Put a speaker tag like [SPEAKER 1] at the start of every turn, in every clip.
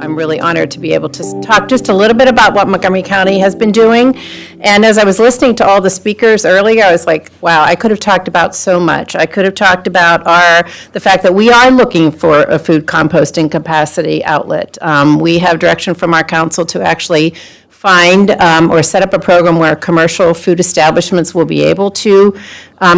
[SPEAKER 1] I'm really honored to be able to talk just a little bit about what Montgomery County has been doing. And as I was listening to all the speakers earlier, I was like, wow, I could have talked about so much. I could have talked about the fact that we are looking for a food composting capacity outlet. We have direction from our council to actually find or set up a program where commercial food establishments will be able to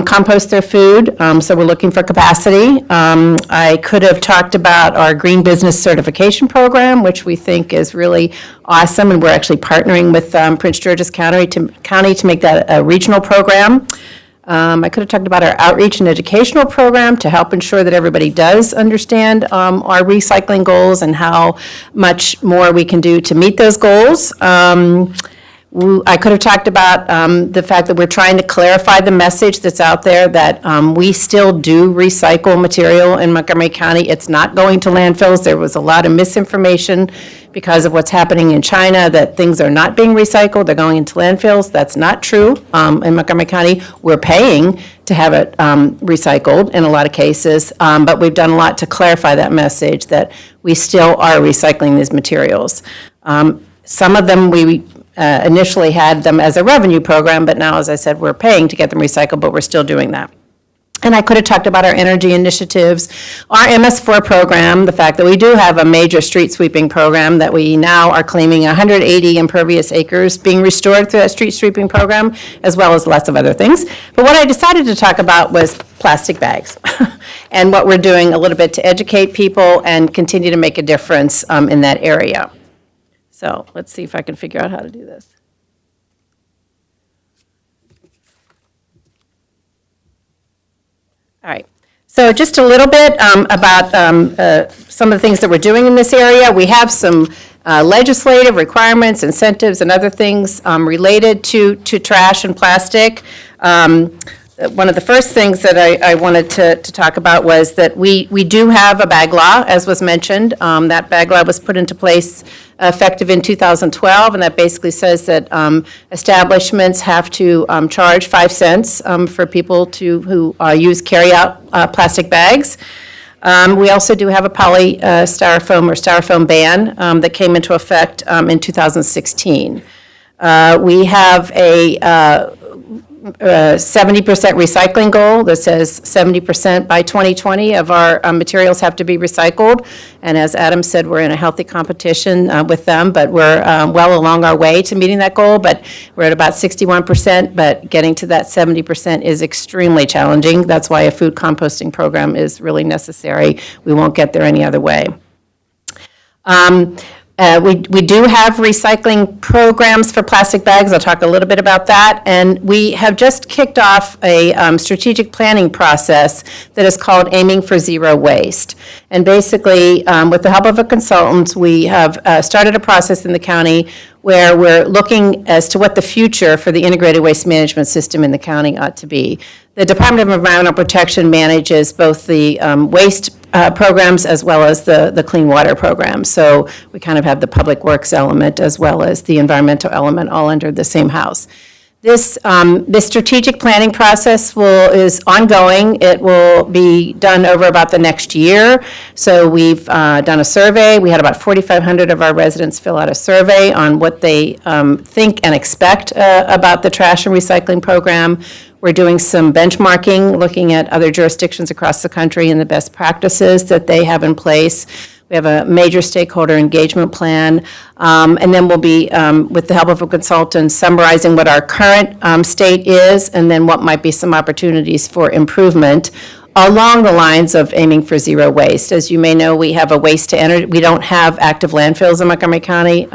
[SPEAKER 1] compost their food. So we're looking for capacity. I could have talked about our Green Business Certification Program, which we think is really awesome, and we're actually partnering with Prince George's County to make that a regional program. I could have talked about our outreach and educational program to help ensure that everybody does understand our recycling goals and how much more we can do to meet those goals. I could have talked about the fact that we're trying to clarify the message that's out there that we still do recycle material in Montgomery County. It's not going to landfills. There was a lot of misinformation because of what's happening in China, that things are not being recycled, they're going into landfills. That's not true. In Montgomery County, we're paying to have it recycled in a lot of cases, but we've done a lot to clarify that message that we still are recycling these materials. Some of them we initially had them as a revenue program, but now, as I said, we're paying to get them recycled, but we're still doing that. And I could have talked about our energy initiatives, our MS4 program, the fact that we do have a major street sweeping program, that we now are claiming 180 impervious acres being restored through that street sweeping program, as well as lots of other things. But what I decided to talk about was plastic bags and what we're doing a little bit to educate people and continue to make a difference in that area. So let's see if I can figure out how to do this. All right, so just a little bit about some of the things that we're doing in this area. We have some legislative requirements, incentives, and other things related to trash and plastic. One of the first things that I wanted to talk about was that we do have a bag law, as was mentioned. That bag law was put into place effective in 2012, and that basically says that establishments have to charge 5 cents for people who use carry-out plastic bags. We also do have a styrofoam or styrofoam ban that came into effect in 2016. We have a 70% recycling goal that says 70% by 2020 of our materials have to be recycled. And as Adam said, we're in a healthy competition with them, but we're well along our way to meeting that goal. But we're at about 61%, but getting to that 70% is extremely challenging. That's why a food composting program is really necessary. We won't get there any other way. We do have recycling programs for plastic bags. I'll talk a little bit about that. And we have just kicked off a strategic planning process that is called Aiming for Zero Waste. And basically, with the help of a consultant, we have started a process in the county where we're looking as to what the future for the integrated waste management system in the county ought to be. The Department of Environmental Protection manages both the waste programs as well as the clean water program. So we kind of have the public works element as well as the environmental element all under the same house. This strategic planning process is ongoing. It will be done over about the next year. So we've done a survey. We had about 4,500 of our residents fill out a survey on what they think and expect about the trash and recycling program. We're doing some benchmarking, looking at other jurisdictions across the country and the best practices that they have in place. We have a major stakeholder engagement plan, and then we'll be, with the help of a consultant, summarizing what our current state is and then what might be some opportunities for improvement along the lines of aiming for zero waste. As you may know, we have a waste to energy. We don't have active landfills in Montgomery County.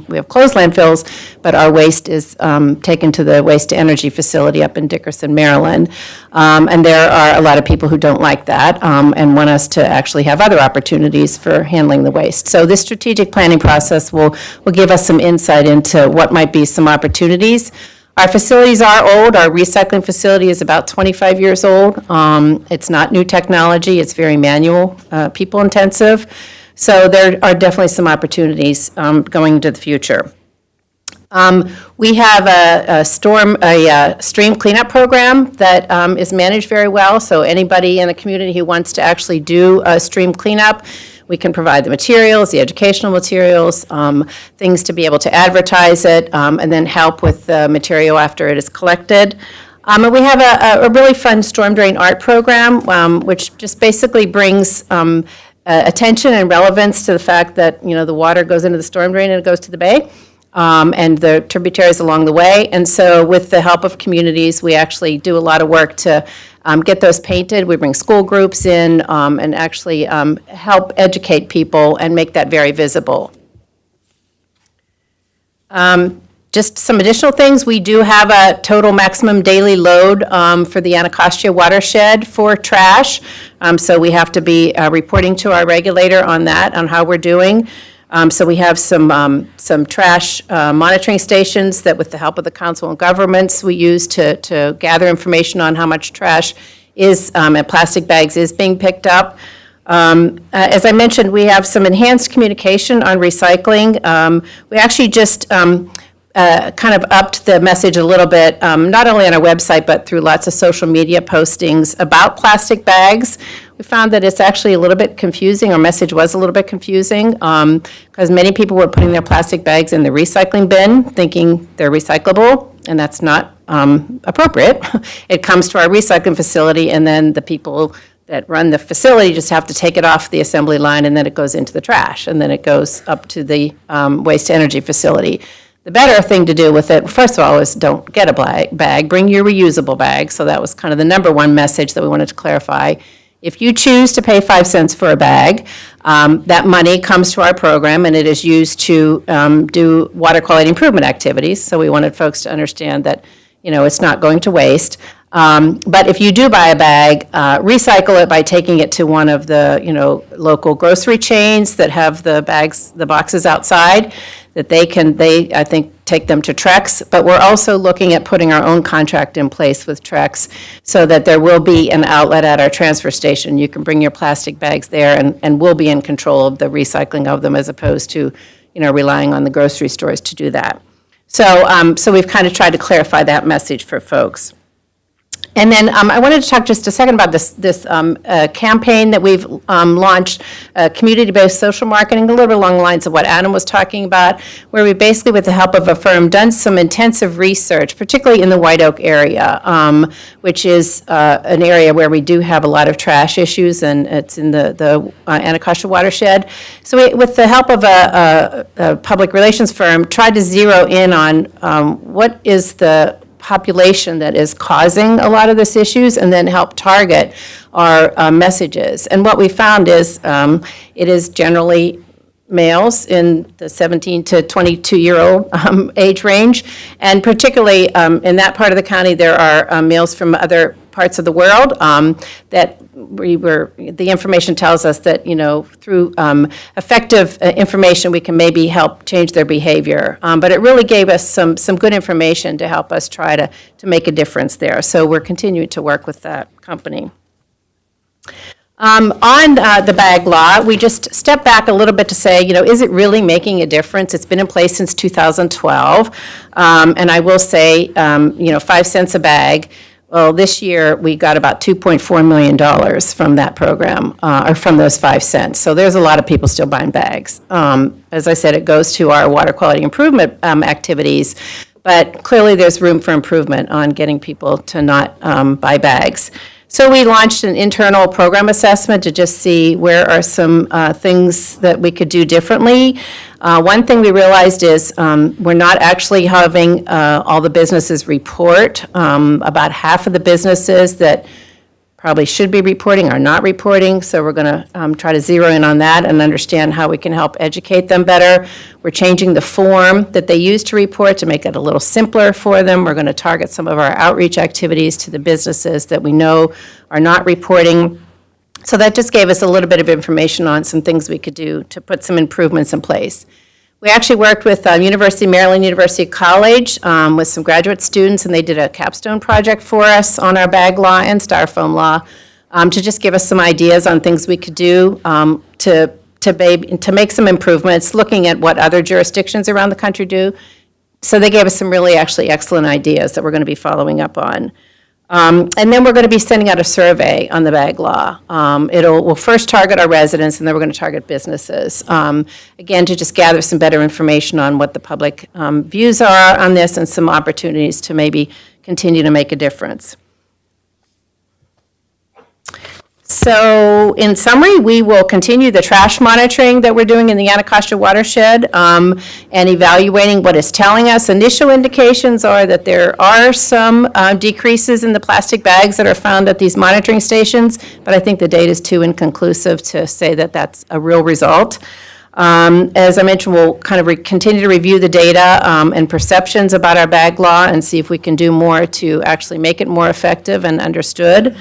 [SPEAKER 1] We have closed landfills, but our waste is taken to the waste to energy facility up in Dickerson, Maryland. And there are a lot of people who don't like that and want us to actually have other opportunities for handling the waste. So this strategic planning process will give us some insight into what might be some opportunities. Our facilities are old. Our recycling facility is about 25 years old. It's not new technology. It's very manual, people intensive. So there are definitely some opportunities going into the future. We have a stream cleanup program that is managed very well, so anybody in the community who wants to actually do a stream cleanup, we can provide the materials, the educational materials, things to be able to advertise it, and then help with the material after it is collected. And we have a really fun storm drain art program, which just basically brings attention and relevance to the fact that, the water goes into the storm drain and it goes to the bay, and the tributaries along the way. And so with the help of communities, we actually do a lot of work to get those painted. We bring school groups in and actually help educate people and make that very visible. Just some additional things, we do have a total maximum daily load for the Anacostia watershed for trash. So we have to be reporting to our regulator on that, on how we're doing. So we have some trash monitoring stations that, with the help of the council and governments, we use to gather information on how much trash is, and plastic bags is being picked up. As I mentioned, we have some enhanced communication on recycling. We actually just kind of upped the message a little bit, not only on our website, but through lots of social media postings about plastic bags. We found that it's actually a little bit confusing. Our message was a little bit confusing because many people were putting their plastic bags in the recycling bin, thinking they're recyclable, and that's not appropriate. It comes to our recycling facility, and then the people that run the facility just have to take it off the assembly line, and then it goes into the trash, and then it goes up to the waste-to-energy facility. The better thing to do with it, first of all, is don't get a bag, bring your reusable bag. So that was kind of the number one message that we wanted to clarify. If you choose to pay 5 cents for a bag, that money comes to our program, and it is used to do water quality improvement activities. So we wanted folks to understand that, it's not going to waste. But if you do buy a bag, recycle it by taking it to one of the, local grocery chains that have the boxes outside, that they, I think, take them to Trex. But we're also looking at putting our own contract in place with Trex so that there will be an outlet at our transfer station. You can bring your plastic bags there, and we'll be in control of the recycling of them as opposed to, relying on the grocery stores to do that. So we've kind of tried to clarify that message for folks. And then I wanted to talk just a second about this campaign that we've launched, community-based social marketing, a little bit along the lines of what Adam was talking about, where we basically, with the help of a firm, done some intensive research, particularly in the White Oak area, which is an area where we do have a lot of trash issues, and it's in the Anacostia watershed. So we, with the help of a public relations firm, tried to zero in on what is the population that is causing a lot of this issues, and then help target our messages. And what we found is it is generally males in the 17 to 22-year-old age range, and particularly in that part of the county, there are males from other parts of the world that the information tells us that, through effective information, we can maybe help change their behavior. But it really gave us some good information to help us try to make a difference there. So we're continuing to work with that company. On the bag law, we just step back a little bit to say, is it really making a difference? It's been in place since 2012. And I will say, 5 cents a bag. Well, this year, we got about $2.4 million from that program, or from those 5 cents. So there's a lot of people still buying bags. As I said, it goes to our water quality improvement activities, but clearly there's room for improvement on getting people to not buy bags. So we launched an internal program assessment to just see where are some things that we could do differently. One thing we realized is we're not actually having all the businesses report. About half of the businesses that probably should be reporting are not reporting, so we're going to try to zero in on that and understand how we can help educate them better. We're changing the form that they use to report to make it a little simpler for them. We're going to target some of our outreach activities to the businesses that we know are not reporting. So that just gave us a little bit of information on some things we could do to put some improvements in place. We actually worked with Maryland University College with some graduate students, and they did a capstone project for us on our bag law and styrofoam law to just give us some ideas on things we could do to make some improvements, looking at what other jurisdictions around the country do. So they gave us some really actually excellent ideas that we're going to be following up on. And then we're going to be sending out a survey on the bag law. We'll first target our residents, and then we're going to target businesses. Again, to just gather some better information on what the public views are on this and some opportunities to maybe continue to make a difference. So in summary, we will continue the trash monitoring that we're doing in the Anacostia watershed and evaluating what it's telling us. Initial indications are that there are some decreases in the plastic bags that are found at these monitoring stations, but I think the data is too inconclusive to say that that's a real result. As I mentioned, we'll kind of continue to review the data and perceptions about our bag law and see if we can do more to actually make it more effective and understood.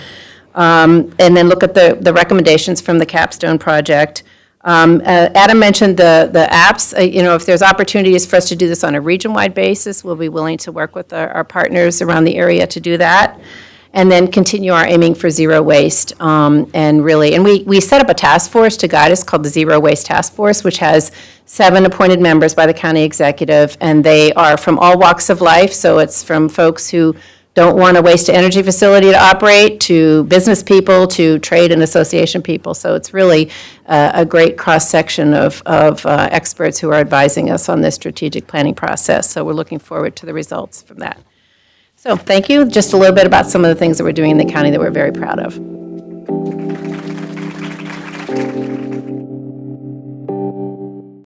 [SPEAKER 1] And then look at the recommendations from the Capstone project. Adam mentioned the apps. If there's opportunities for us to do this on a region-wide basis, we'll be willing to work with our partners around the area to do that. And then continue our aiming for zero waste. And we set up a task force to guide us called the Zero Waste Task Force, which has 7 appointed members by the county executive, and they are from all walks of life. So it's from folks who don't want a waste-to-energy facility to operate, to business people, to trade and association people. So it's really a great cross-section of experts who are advising us on this strategic planning process. So we're looking forward to the results from that. So thank you. Just a little bit about some of the things that we're doing in the county that we're very proud of.